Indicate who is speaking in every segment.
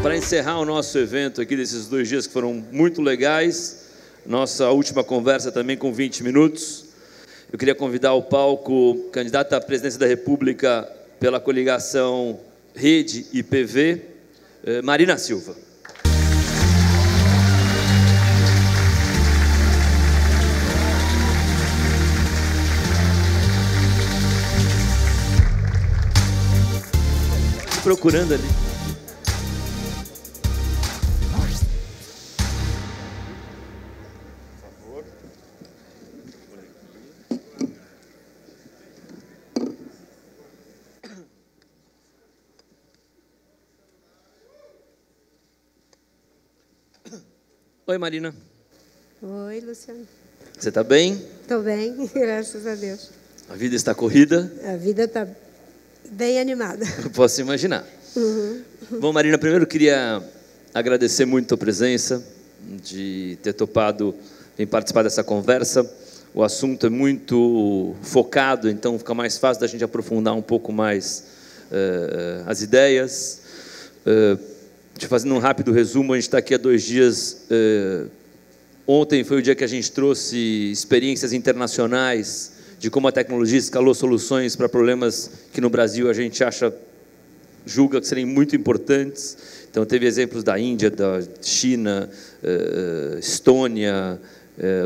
Speaker 1: Para encerrar o nosso evento aqui desses 2 dias que foram muito legais, nossa última conversa também com 20 minutos, eu queria convidar ao palco candidata à presidência da República pela coligação Rede e PV, Marina Silva. Procurando ali. Oi, Marina.
Speaker 2: Oi, Luciano.
Speaker 1: Você está bem?
Speaker 2: Estou bem, graças a Deus.
Speaker 1: A vida está corrida?
Speaker 2: A vida está bem animada.
Speaker 1: Eu posso imaginar. Bom, Marina, primeiro eu queria agradecer muito a presença, de ter topado em participar dessa conversa. O assunto é muito focado, então fica mais fácil da gente aprofundar um pouco mais as ideias. Fazendo um rápido resumo, a gente está aqui há 2 dias. Ontem foi o dia que a gente trouxe experiências internacionais de como a tecnologia escalou soluções para problemas que no Brasil a gente julga que serem muito importantes. Então, teve exemplos da Índia, da China, Estônia,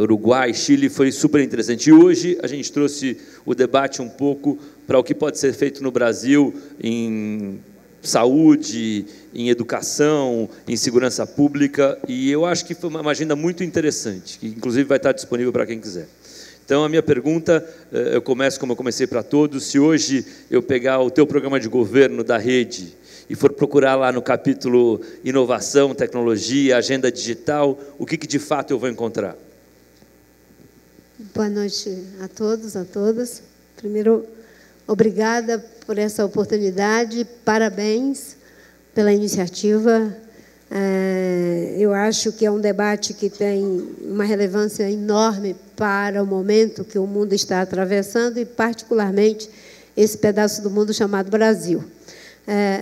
Speaker 1: Uruguai, Chile, foi super interessante. E hoje a gente trouxe o debate um pouco para o que pode ser feito no Brasil em saúde, em educação, em segurança pública, e eu acho que foi uma agenda muito interessante, que inclusive vai estar disponível para quem quiser. Então, a minha pergunta, eu começo como eu comecei para todos: se hoje eu pegar o teu programa de governo da Rede e for procurar lá no capítulo inovação, tecnologia, agenda digital, o que de fato eu vou encontrar?
Speaker 2: Boa noite a todos, a todas. Primeiro, obrigada por essa oportunidade, parabéns pela iniciativa. Eu acho que é um debate que tem uma relevância enorme para o momento que o mundo está atravessando e, particularmente, esse pedaço do mundo chamado Brasil.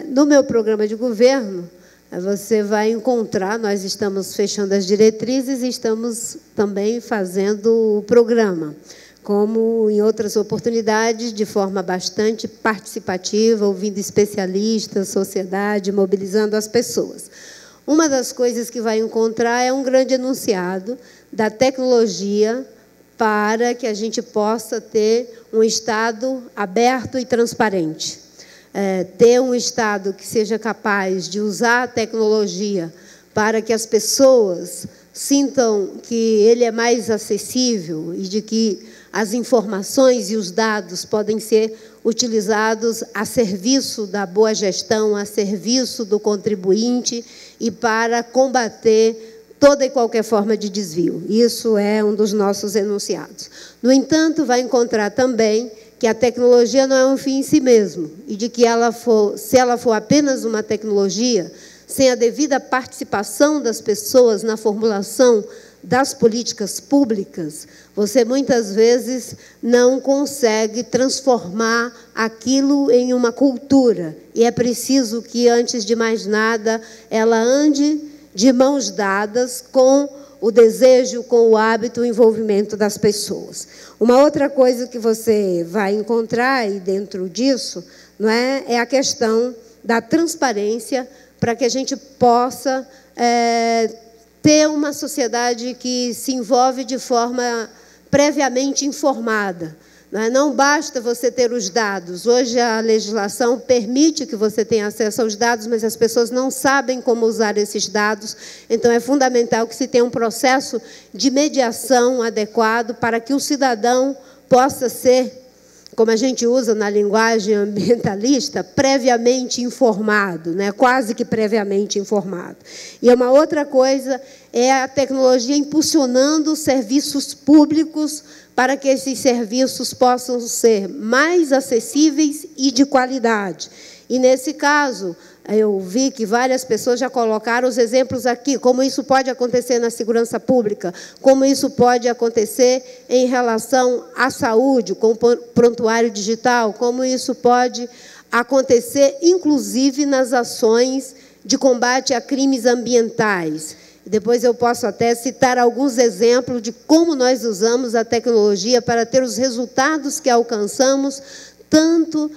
Speaker 2: No meu programa de governo, você vai encontrar, nós estamos fechando as diretrizes e estamos também fazendo o programa, como em outras oportunidades, de forma bastante participativa, ouvindo especialistas, sociedade, mobilizando as pessoas. Uma das coisas que vai encontrar é um grande enunciado da tecnologia para que a gente possa ter um Estado aberto e transparente. Ter um Estado que seja capaz de usar a tecnologia para que as pessoas sintam que ele é mais acessível e de que as informações e os dados podem ser utilizados a serviço da boa gestão, a serviço do contribuinte e para combater toda e qualquer forma de desvio. Isso é um dos nossos enunciados. No entanto, vai encontrar também que a tecnologia não é um fim em si mesmo e de que se ela for apenas uma tecnologia, sem a devida participação das pessoas na formulação das políticas públicas, você muitas vezes não consegue transformar aquilo em uma cultura. E é preciso que, antes de mais nada, ela ande de mãos dadas com o desejo, com o hábito, o envolvimento das pessoas. Uma outra coisa que você vai encontrar, e dentro disso, não é a questão da transparência, para que a gente possa ter uma sociedade que se envolve de forma previamente informada. Não basta você ter os dados. Hoje a legislação permite que você tenha acesso aos dados, mas as pessoas não sabem como usar esses dados. Então, é fundamental que se tenha um processo de mediação adequado para que o cidadão possa ser, como a gente usa na linguagem ambientalista, previamente informado, quase que previamente informado. E uma outra coisa é a tecnologia impulsionando os serviços públicos para que esses serviços possam ser mais acessíveis e de qualidade. E, nesse caso, Eu vi que várias pessoas já colocaram os exemplos aqui, como isso pode acontecer na segurança pública, como isso pode acontecer em relação à saúde, com o prontuário digital, como isso pode acontecer, inclusive, nas ações de combate a crimes ambientais. Depois eu posso até citar alguns exemplos de como nós usamos a tecnologia para ter os resultados que alcançamos, tanto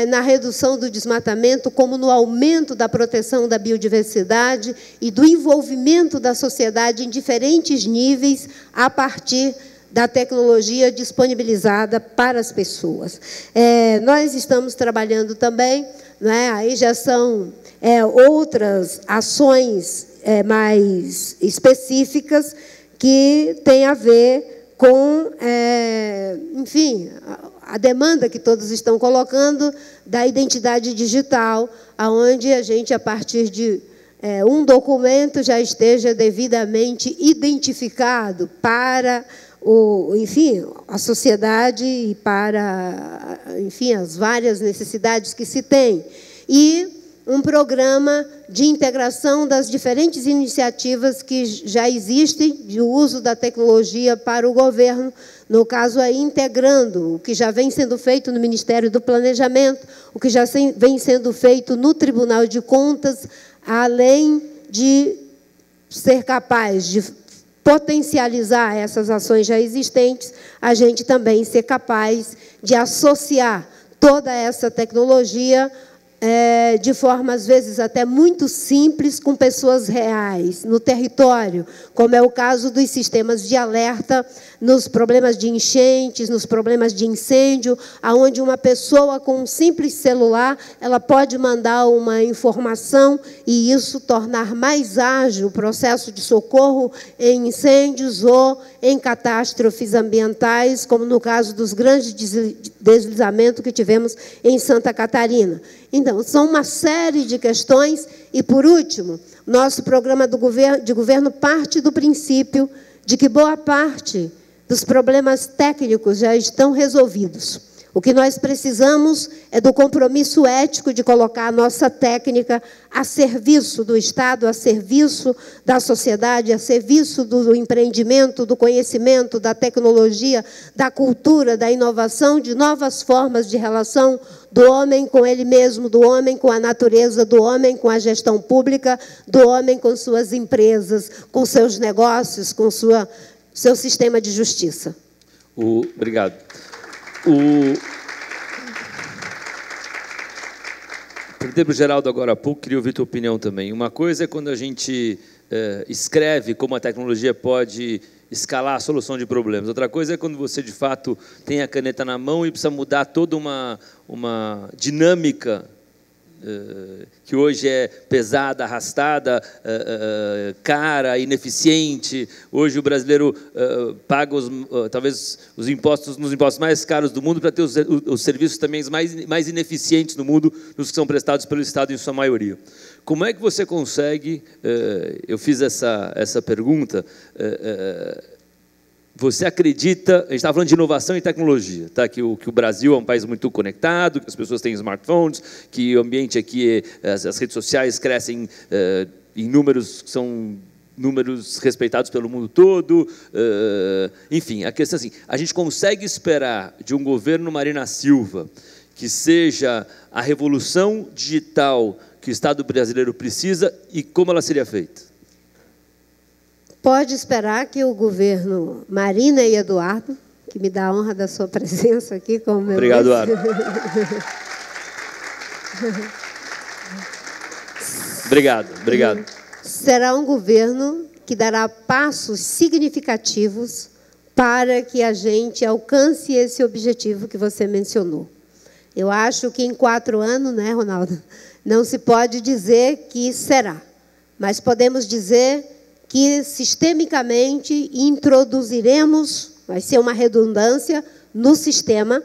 Speaker 2: na redução do desmatamento, como no aumento da proteção da biodiversidade e do envolvimento da sociedade em diferentes níveis a partir da tecnologia disponibilizada para as pessoas. Nós estamos trabalhando também, né, aí já são outras ações mais específicas que têm a ver com, enfim, a demanda que todos estão colocando da identidade digital, aonde a gente, a partir de um documento, já esteja devidamente identificado para enfim, a sociedade e para, enfim, as várias necessidades que se tem. E um programa de integração das diferentes iniciativas que já existem de uso da tecnologia para o governo, no caso, aí, integrando o que já vem sendo feito no Ministério do Planejamento, o que já vem sendo feito no Tribunal de Contas, além de ser capaz de potencializar essas ações já existentes, a gente também ser capaz de associar toda essa tecnologia de forma, às vezes, até muito simples, com pessoas reais, no território, como é o caso dos sistemas de alerta nos problemas de enchentes, nos problemas de incêndio, onde uma pessoa com um simples celular, ela pode mandar uma informação e isso tornar mais ágil o processo de socorro em incêndios ou em catástrofes ambientais, como no caso dos grandes deslizamentos que tivemos em Santa Catarina. Então, são uma série de questões. E, por último, nosso programa de governo parte do princípio de que boa parte dos problemas técnicos já estão resolvidos. O que nós precisamos é do compromisso ético de colocar a nossa técnica a serviço do Estado, a serviço da sociedade, a serviço do empreendimento, do conhecimento, da tecnologia, da cultura, da inovação, de novas formas de relação do homem com ele mesmo, do homem com a natureza, do homem com a gestão pública, do homem com suas empresas, com seus negócios, com seu sistema de justiça.
Speaker 1: Obrigado. Perguntei para o Geraldo agora há pouco, queria ouvir a tua opinião também. Uma coisa é quando a gente escreve como a tecnologia pode escalar a solução de problemas. Outra coisa é quando você, de fato, tem a caneta na mão e precisa mudar toda uma dinâmica que hoje é pesada, arrastada, cara, ineficiente. Hoje o brasileiro paga talvez os impostos nos impostos mais caros do mundo para ter os serviços também mais ineficientes no mundo, nos que são prestados pelo Estado em sua maioria. Como é que você consegue, eu fiz essa pergunta, você acredita, a gente estava falando de inovação e tecnologia, tá? que o Brasil é um país muito conectado, que as pessoas têm smartphones, que o ambiente aqui, as redes sociais crescem em números que são números respeitados pelo mundo todo, enfim, a questão é assim, a gente consegue esperar de um governo Marina Silva que seja a revolução digital que o Estado brasileiro precisa e como ela seria feita?
Speaker 2: Pode esperar que o governo Marina e Eduardo, que me dá a honra da sua presença aqui como meu...
Speaker 1: Obrigado, Eduardo. Obrigado.
Speaker 2: Será um governo que dará passos significativos para que a gente alcance esse objetivo que você mencionou. Eu acho que em 4 anos, né, Ronaldo, não se pode dizer que será, mas podemos dizer que sistemicamente introduziremos, vai ser uma redundância, no sistema,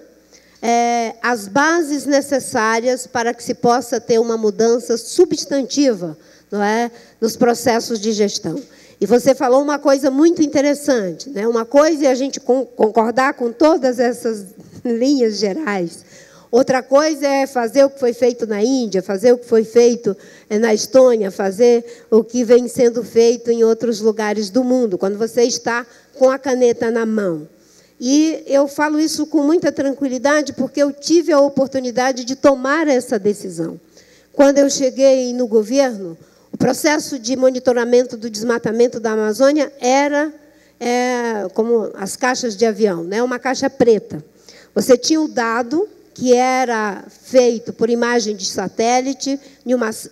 Speaker 2: as bases necessárias para que se possa ter uma mudança substantiva, não é, nos processos de gestão. E você falou uma coisa muito interessante, né? Uma coisa é a gente concordar com todas essas linhas gerais. Outra coisa é fazer o que foi feito na Índia, fazer o que foi feito na Estônia, fazer o que vem sendo feito em outros lugares do mundo, quando você está com a caneta na mão. E eu falo isso com muita tranquilidade, porque eu tive a oportunidade de tomar essa decisão. Quando eu cheguei no governo, o processo de monitoramento do desmatamento da Amazônia era como as caixas de avião, né? Uma caixa preta. Você tinha o dado, que era feito por imagem de satélite,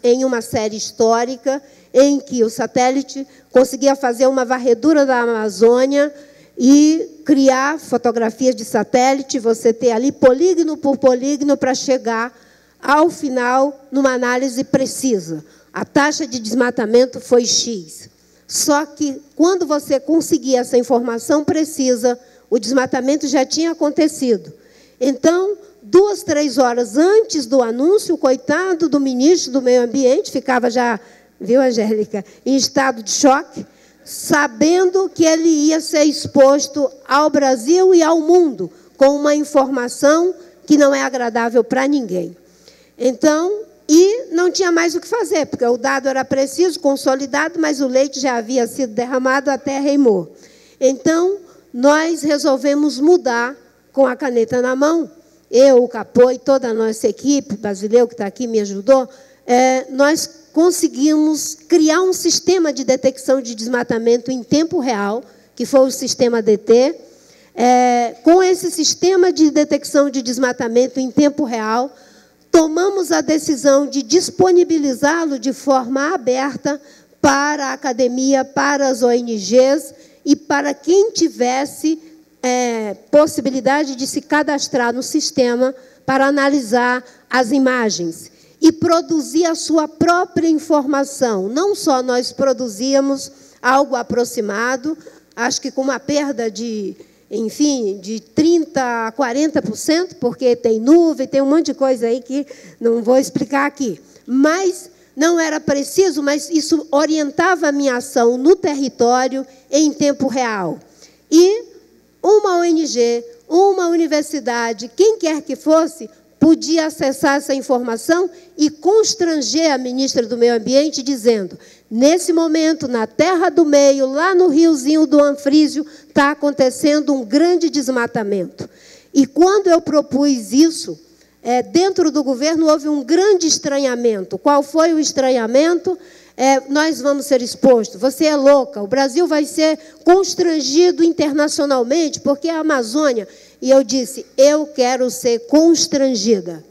Speaker 2: em uma série histórica, em que o satélite conseguia fazer uma varredura da Amazônia e criar fotografias de satélite, você ter ali polígono por polígono para chegar, ao final, numa análise precisa. A taxa de desmatamento foi X. Só que, quando você conseguia essa informação precisa, o desmatamento já tinha acontecido. Então, 2, 3 horas antes do anúncio, o coitado do ministro do Meio Ambiente ficava já, viu, Angélica, em estado de choque, sabendo que ele ia ser exposto ao Brasil e ao mundo com uma informação que não é agradável para ninguém. Então, e não tinha mais o que fazer, porque o dado era preciso, consolidado, mas o leite já havia sido derramado até reimor. Então, nós resolvemos mudar com a caneta na mão. Eu, o Capô e toda a nossa equipe, Basileu, que está aqui, me ajudou, nós conseguimos criar um sistema de detecção de desmatamento em tempo real, que foi o sistema DT. Com esse sistema de detecção de desmatamento em tempo real, tomamos a decisão de disponibilizá-lo de forma aberta para a academia, para as ONGs e para quem tivesse possibilidade de se cadastrar no sistema para analisar as imagens e produzir a sua própria informação. Não só nós produzíamos algo aproximado, acho que com uma perda de 30% a 40%, porque tem nuvem, tem um monte de coisa aí que não vou explicar aqui. Mas não era preciso, mas isso orientava a minha ação no território em tempo real. E uma ONG, uma universidade, quem quer que fosse, podia acessar essa informação e constranger a ministra do Meio Ambiente, dizendo, nesse momento, na Terra do Meio, lá no riozinho do Anfrísio, está acontecendo um grande desmatamento. E quando eu propus isso, dentro do governo houve um grande estranhamento. Qual foi o estranhamento? Nós vamos ser expostos. Você é louca, o Brasil vai ser constrangido internacionalmente, porque é a Amazônia. E eu disse, eu quero ser constrangida.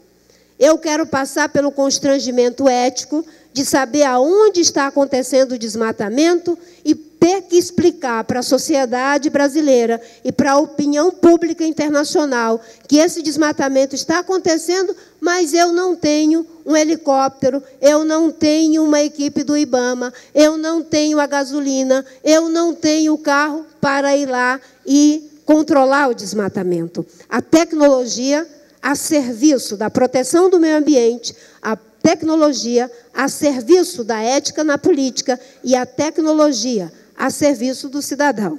Speaker 2: Eu quero passar pelo constrangimento ético de saber aonde está acontecendo o desmatamento e ter que explicar para a sociedade brasileira e para a opinião pública internacional que esse desmatamento está acontecendo, mas eu não tenho um helicóptero, eu não tenho uma equipe do IBAMA, eu não tenho a gasolina, eu não tenho o carro para ir lá e controlar o desmatamento. A tecnologia a serviço da proteção do meio ambiente, a tecnologia a serviço da ética na política e a tecnologia a serviço do cidadão.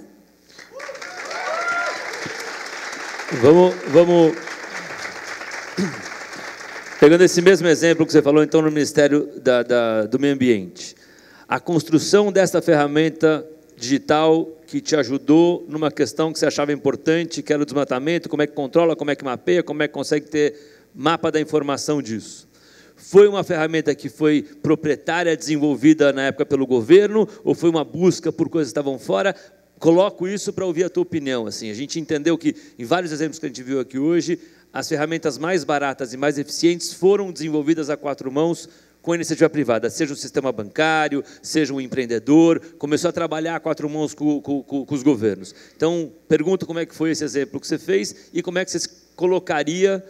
Speaker 1: Vamos... Pegando esse mesmo exemplo que você falou, então, no Ministério do Meio Ambiente. A construção dessa ferramenta digital que te ajudou numa questão que você achava importante, que era o desmatamento, como é que controla, como é que mapeia, como é que consegue ter mapa da informação disso. Foi uma ferramenta que foi proprietária, desenvolvida na época pelo governo, ou foi uma busca por coisas que estavam fora? Coloco isso para ouvir a tua opinião. Assim, a gente entendeu que, em vários exemplos que a gente viu aqui hoje, as ferramentas mais baratas e mais eficientes foram desenvolvidas a 4 mãos com a iniciativa privada, seja o sistema bancário, seja um empreendedor, começou a trabalhar a 4 mãos com os governos. Então, pergunto como é que foi esse exemplo que você fez e como é que você se colocaria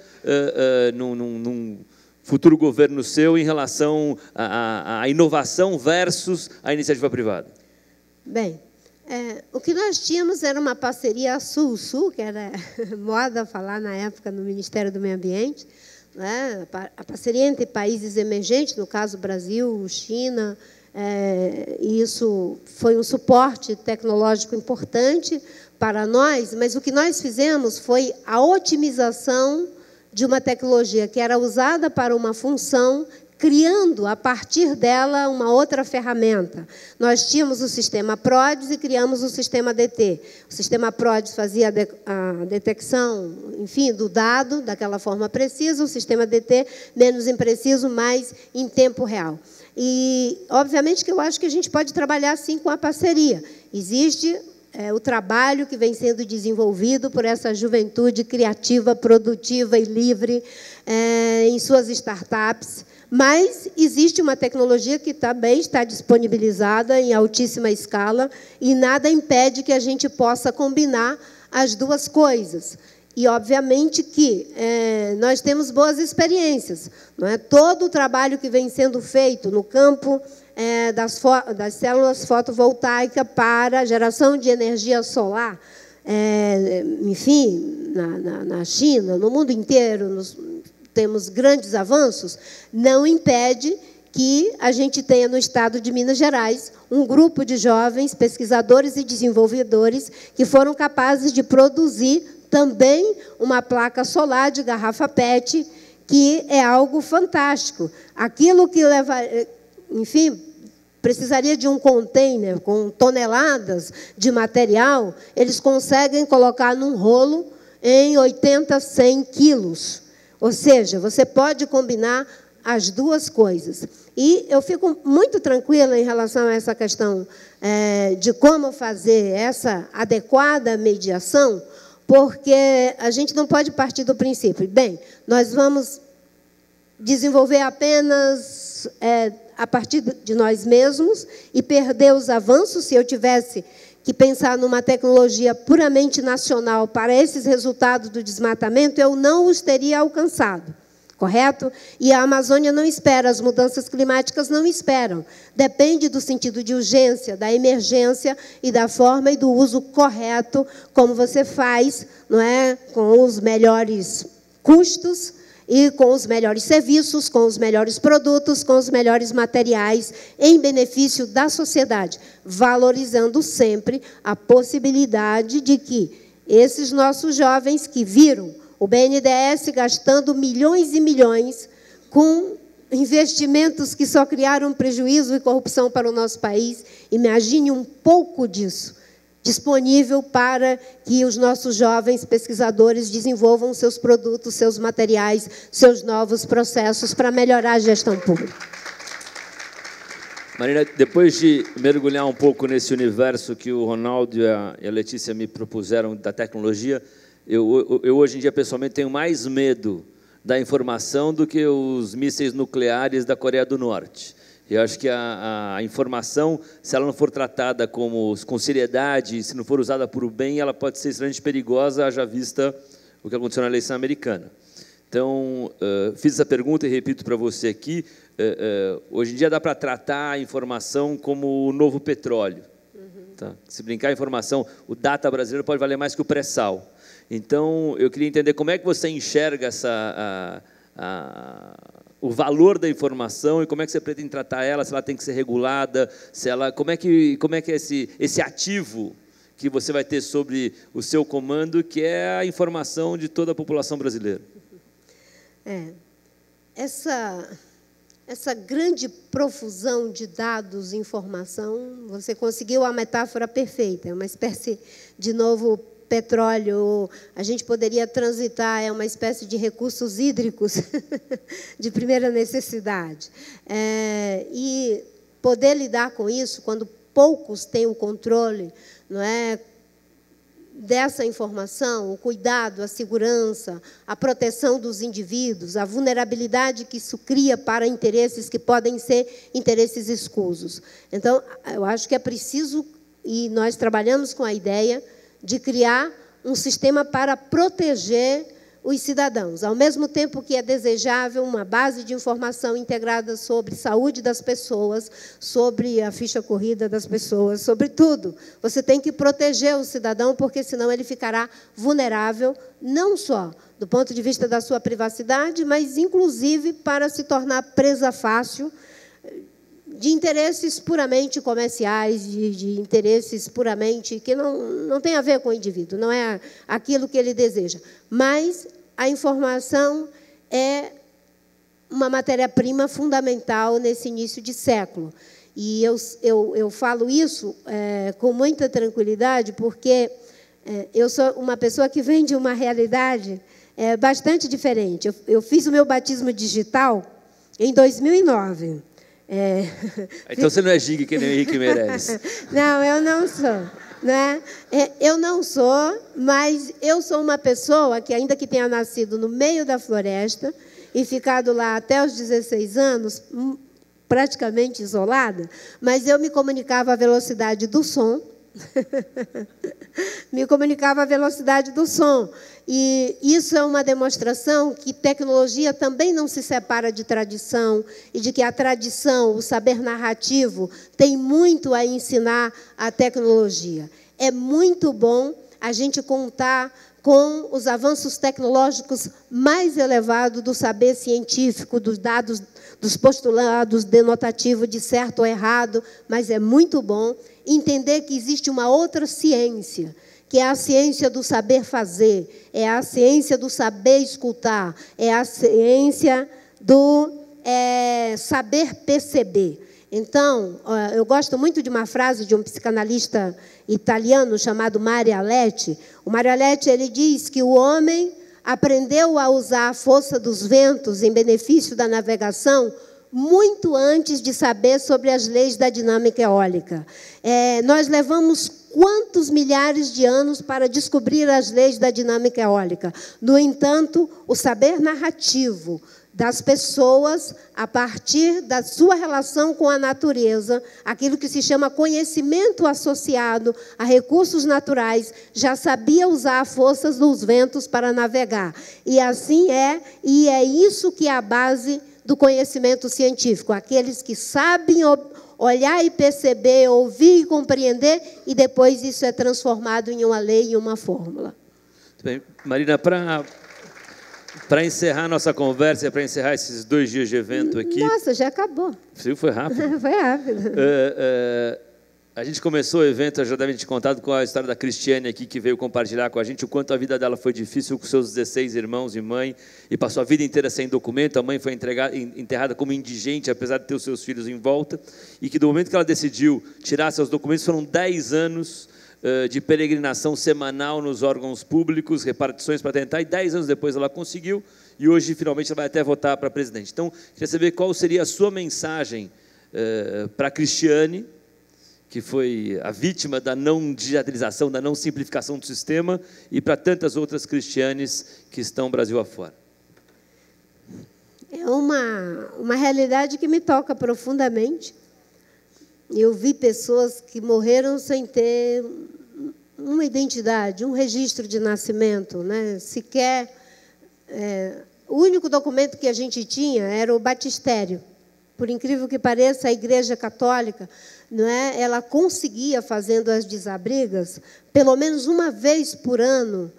Speaker 1: num futuro governo seu em relação à inovação versus a iniciativa privada.
Speaker 2: Bem, o que nós tínhamos era uma parceria Sul-Sul, que era moda falar na época no Ministério do Meio Ambiente, né? A parceria entre países emergentes, no caso Brasil, China, e isso foi um suporte tecnológico importante para nós, mas o que nós fizemos foi a otimização de uma tecnologia que era usada para uma função, criando, a partir dela, uma outra ferramenta. Nós tínhamos o sistema PRODES e criamos o sistema DT. O sistema PRODES fazia a detecção, enfim, do dado, daquela forma precisa, o sistema DT menos impreciso, mas em tempo real. E, obviamente, que eu acho que a gente pode trabalhar, sim, com a parceria. Existe o trabalho que vem sendo desenvolvido por essa juventude criativa, produtiva e livre em suas startups, mas existe uma tecnologia que também está disponibilizada em altíssima escala e nada impede que a gente possa combinar as duas coisas. E, obviamente, que nós temos boas experiências. Não é? Todo o trabalho que vem sendo feito no campo das células fotovoltaicas para a geração de energia solar, enfim, na China, no mundo inteiro, temos grandes avanços, não impede que a gente tenha no estado de Minas Gerais um grupo de jovens pesquisadores e desenvolvedores que foram capazes de produzir também uma placa solar de garrafa PET, que é algo fantástico. Aquilo que leva, enfim, precisaria de um container com toneladas de material, eles conseguem colocar num rolo em 80, 100 quilos. Ou seja, você pode combinar as duas coisas. E eu fico muito tranquila em relação a essa questão de como fazer essa adequada mediação, porque a gente não pode partir do princípio, bem, nós vamos desenvolver apenas a partir de nós mesmos e perder os avanços. Se eu tivesse que pensar numa tecnologia puramente nacional para esses resultados do desmatamento, eu não os teria alcançado, correto? E a Amazônia não espera, as mudanças climáticas não esperam. Depende do sentido de urgência, da emergência e da forma e do uso correto, como você faz, não é? Com os melhores custos e com os melhores serviços, com os melhores produtos, com os melhores materiais, em benefício da sociedade, valorizando sempre a possibilidade de que esses nossos jovens que viram o BNDES gastando milhões e milhões com investimentos que só criaram prejuízo e corrupção para o nosso país, imagine um pouco disso disponível para que os nossos jovens pesquisadores desenvolvam seus produtos, seus materiais, seus novos processos para melhorar a gestão pública.
Speaker 1: Marina, depois de mergulhar um pouco nesse universo que o Ronaldo e a Letícia me propuseram da tecnologia, eu hoje em dia, pessoalmente, tenho mais medo da informação do que os mísseis nucleares da Coreia do Norte. Eu acho que a informação, se ela não for tratada com seriedade, se não for usada por o bem, ela pode ser extremamente perigosa, haja vista o que aconteceu na eleição americana. Então, fiz essa pergunta e repito para você aqui, hoje em dia dá para tratar a informação como o novo petróleo. Tá? Se brincar a informação, o data brasileiro pode valer mais que o pré-sal. Então, eu queria entender como é que você enxerga o valor da informação e como é que você pretende tratar ela, se ela tem que ser regulada, como é que é esse ativo que você vai ter sobre o seu comando, que é a informação de toda a população brasileira.
Speaker 2: Essa grande profusão de dados e informação, você conseguiu a metáfora perfeita, é uma espécie de novo petróleo, a gente poderia transitar, é uma espécie de recursos hídricos de primeira necessidade. E poder lidar com isso, quando poucos têm o controle, não é, dessa informação, o cuidado, a segurança, a proteção dos indivíduos, a vulnerabilidade que isso cria para interesses que podem ser interesses escusos. Então, eu acho que é preciso, e nós trabalhamos com a ideia de criar um sistema para proteger os cidadãos, ao mesmo tempo que é desejável uma base de informação integrada sobre saúde das pessoas, sobre a ficha corrida das pessoas, sobre tudo. Você tem que proteger o cidadão, porque senão ele ficará vulnerável, não só do ponto de vista da sua privacidade, mas, inclusive, para se tornar presa fácil de interesses puramente comerciais, de interesses puramente que não tem a ver com o indivíduo, não é aquilo que ele deseja. Mas a informação é uma matéria-prima fundamental nesse início de século. E eu falo isso com muita tranquilidade, porque eu sou uma pessoa que vem de uma realidade bastante diferente. Eu fiz o meu batismo digital em 2009.
Speaker 1: Então você não é giga que nem o Henrique Meirelles.
Speaker 2: Não, eu não sou. Né? Eu não sou, mas eu sou uma pessoa que, ainda que tenha nascido no meio da floresta e ficado lá até os 16 anos, praticamente isolada, mas eu me comunicava à velocidade do som. Me comunicava à velocidade do som. E isso é uma demonstração que tecnologia também não se separa de tradição, e de que a tradição, o saber narrativo, tem muito a ensinar à tecnologia. É muito bom a gente contar com os avanços tecnológicos mais elevados do saber científico, dos dados, dos postulados denotativos de certo ou errado, mas é muito bom entender que existe uma outra ciência, que é a ciência do saber fazer, é a ciência do saber escutar, é a ciência do saber perceber. Então, eu gosto muito de uma frase de um psicanalista italiano chamado Mario Aletti. O Mario Aletti, ele diz que o homem aprendeu a usar a força dos ventos em benefício da navegação muito antes de saber sobre as leis da dinâmica eólica. Nós levamos quantos milhares de anos para descobrir as leis da dinâmica eólica? No entanto, o saber narrativo das pessoas, a partir da sua relação com a natureza, aquilo que se chama conhecimento associado a recursos naturais, já sabia usar as forças dos ventos para navegar. E assim e é isso que é a base do conhecimento científico, aqueles que sabem olhar e perceber, ouvir e compreender, e depois isso é transformado em uma lei e uma fórmula.
Speaker 1: Muito bem. Marina, para encerrar nossa conversa, para encerrar esses 2 dias de evento aqui...
Speaker 2: Nossa, já acabou.
Speaker 1: Foi rápido.
Speaker 2: Foi rápido.
Speaker 1: A gente começou o evento, eu já devem te contado, com a história da Cristiane aqui, que veio compartilhar com a gente o quanto a vida dela foi difícil com seus 16 irmãos e mãe, e passou a vida inteira sem documento. A mãe foi enterrada como indigente, apesar de ter os seus filhos em volta, e que do momento que ela decidiu tirar seus documentos, foram 10 anos de peregrinação semanal nos órgãos públicos, repartições para tentar, e 10 anos depois ela conseguiu, e hoje, finalmente, ela vai até votar para presidente. Então, queria saber qual seria a sua mensagem para a Cristiane, que foi a vítima da não digitalização, da não simplificação do sistema, e para tantas outras cristianes que estão Brasil afora.
Speaker 2: É uma realidade que me toca profundamente. Eu vi pessoas que morreram sem ter uma identidade, um registro de nascimento, né? Sequer... o único documento que a gente tinha era o batistério. Por incrível que pareça, a Igreja Católica, não é? Ela conseguia, fazendo as desabrigas, pelo menos uma vez por ano,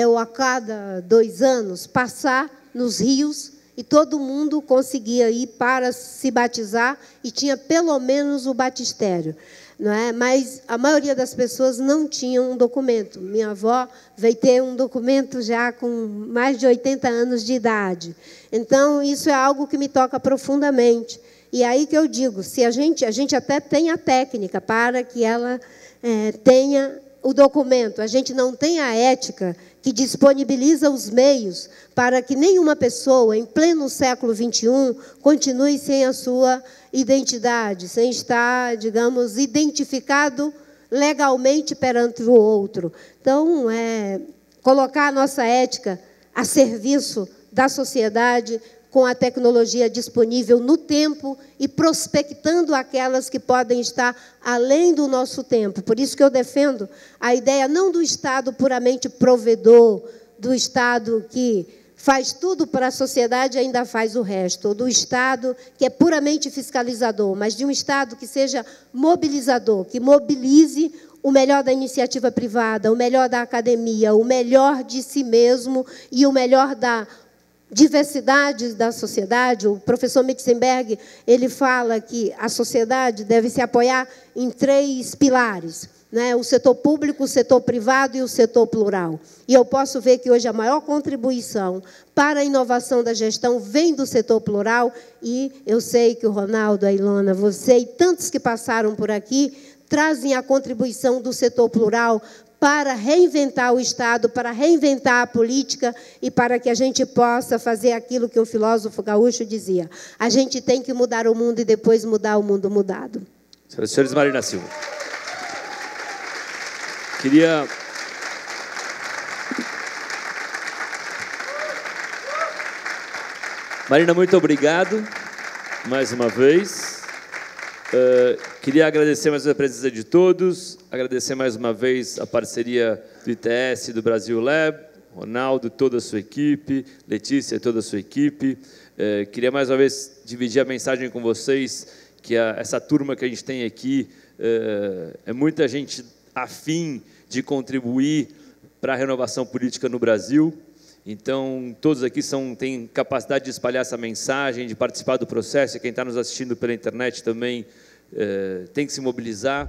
Speaker 2: ou a cada 2 anos, passar nos rios, e todo mundo conseguia ir para se batizar, e tinha pelo menos o batistério. Não é? Mas a maioria das pessoas não tinha um documento. Minha avó veio ter um documento já com mais de 80 anos de idade. Então, isso é algo que me toca profundamente. E aí que eu digo, se a gente até tem a técnica para que ela tenha o documento, a gente não tem a ética que disponibiliza os meios para que nenhuma pessoa, em pleno século XXI, continue sem a sua identidade, sem estar, digamos, identificado legalmente perante o outro. Então, colocar a nossa ética a serviço da sociedade, com a tecnologia disponível no tempo e prospectando aquelas que podem estar além do nosso tempo. Por isso que eu defendo a ideia não do Estado puramente provedor, do Estado que faz tudo para a sociedade e ainda faz o resto, ou do Estado que é puramente fiscalizador, mas de um Estado que seja mobilizador, que mobilize o melhor da iniciativa privada, o melhor da academia, o melhor de si mesmo e o melhor diversidade da sociedade. O professor Metzenberg, ele fala que a sociedade deve se apoiar em 3 pilares, né? O setor público, o setor privado e o setor plural. E eu posso ver que hoje a maior contribuição para a inovação da gestão vem do setor plural, e eu sei que o Ronaldo, a Ilona, você e tantos que passaram por aqui trazem a contribuição do setor plural para reinventar o Estado, para reinventar a política e para que a gente possa fazer aquilo que um filósofo gaúcho dizia: a gente tem que mudar o mundo e depois mudar o mundo mudado.
Speaker 1: Senhoras e senhores, Marina Silva. Queria... Marina, muito obrigado mais uma vez. Queria agradecer mais uma vez a presença de todos, agradecer mais uma vez a parceria do ITS, do Brasil Lab, Ronaldo, toda a sua equipe, Letícia, toda a sua equipe. Queria mais uma vez dividir a mensagem com vocês, que essa turma que a gente tem aqui é muita gente afim de contribuir para a renovação política no Brasil. Então, todos aqui têm capacidade de espalhar essa mensagem, de participar do processo, e quem está nos assistindo pela internet também tem que se mobilizar.